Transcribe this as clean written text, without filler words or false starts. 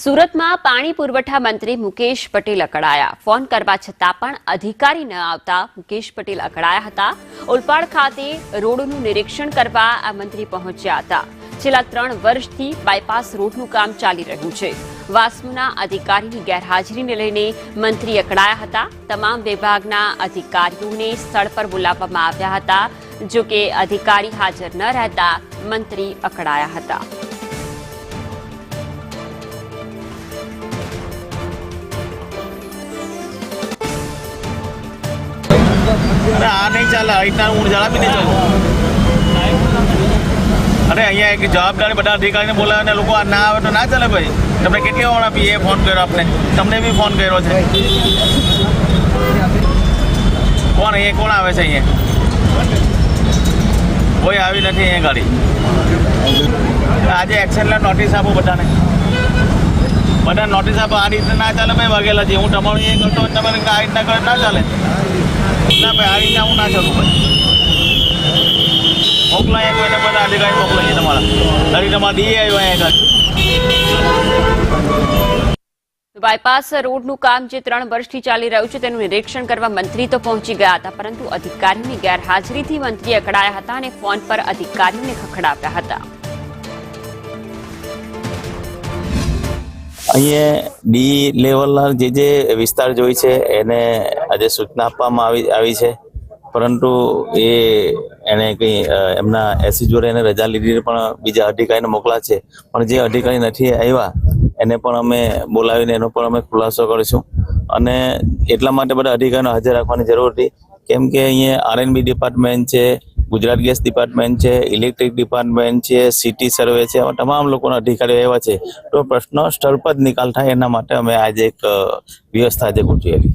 સુરતમાં પાણી પુરવઠા મંત્રી મુકેશ પટેલ અકળાયા. ફોન કરવા છતાં પણ અધિકારી ન આવતા મુકેશ પટેલ અકળાયા હતા. ઓલપાડ ખાતે રોડનું નિરીક્ષણ કરવા આ મંત્રી પહોંચ્યા હતા. છેલ્લા 3 વર્ષથી બાયપાસ રોડનું કામ ચાલી રહ્યું છે. વાસ્મોના અધિકારીની ગેરહાજરીને લઈને મંત્રી અકળાયા હતા. તમામ વિભાગના અધિકારીઓને સ્થળ પર બોલાવવામાં આવ્યા હતા. જો કે અધિકારી હાજર ન રહેતા મંત્રી અકળાયા હતા. अरे आ नहीं चला इतना ऊँट जला भी नहीं चलो। अरे अँ एक जवाबदारी बड़ा अधिकारी ने बोला ने लोग ना आवे तो ना चले भाई। तमने કેટલી વાર આપી એ ફોન કર્યો આપને તમને બી ફોન કર્યો છે કોણ એ કોણ આવે છે અહીંયા કોઈ આવી નથી અહીંયા ગાડી આજે એક્શન લે નોટિસ આપો બધાને બધા નોટિસ આપો આ રીતે ના ચાલે ભાઈ વાગેલા છે હું તમારું એ કરતો તમારે આ રીતના કરે ના ચાલે ના ભાઈ આ રીતના હું ના ચાલું ભાઈ મોકલાય કોઈને બધા અધિકારી મોકલાઈએ તમારા તારી તમારા ડી આવ્યો અહીંયા બાયપાસ રોડનું કામ જે 3 વર્ષથી ચાલી રહ્યું છે તેનું નિરીક્ષણ કરવા મંત્રી તો પહોંચી ગયા હતા, પરંતુ અધિકારીની ગેરહાજરીથી મંત્રી અકળાયા હતા અને ફોન પર અધિકારીઓને ખખડાવ્યા હતા. અહીંયા ડી લેવલના જે વિસ્તાર જોઈ છે એને આજે સૂચના આપવામાં આવી છે, પરંતુ એને કંઈ એમના એસી જોડે એને રજા લીધી પણ બીજા અધિકારીને મોકલા છે, પણ જે અધિકારી નથી આવ્યા એને પણ અમે બોલાવીને એનો પણ અમે ખુલાસો કરીશું. અને એટલા માટે બધા અધિકારીને હાજર રાખવાની જરૂર હતી, કેમ કે અહીંયા આરએનબી ડિપાર્ટમેન્ટ છે, ગુજરાત ગેસ ડિપાર્ટમેન્ટ છે, ઇલેક્ટ્રિક ડિપાર્ટમેન્ટ છે, સિટી સર્વે છે, તમામ લોકોના અધિકારીઓ આવ્યા છે. તો પ્રશ્નો સ્થળ પર જ નિકાલ થાય એના માટે અમે આજે એક વ્યવસ્થા આજે ગોઠવી હતી.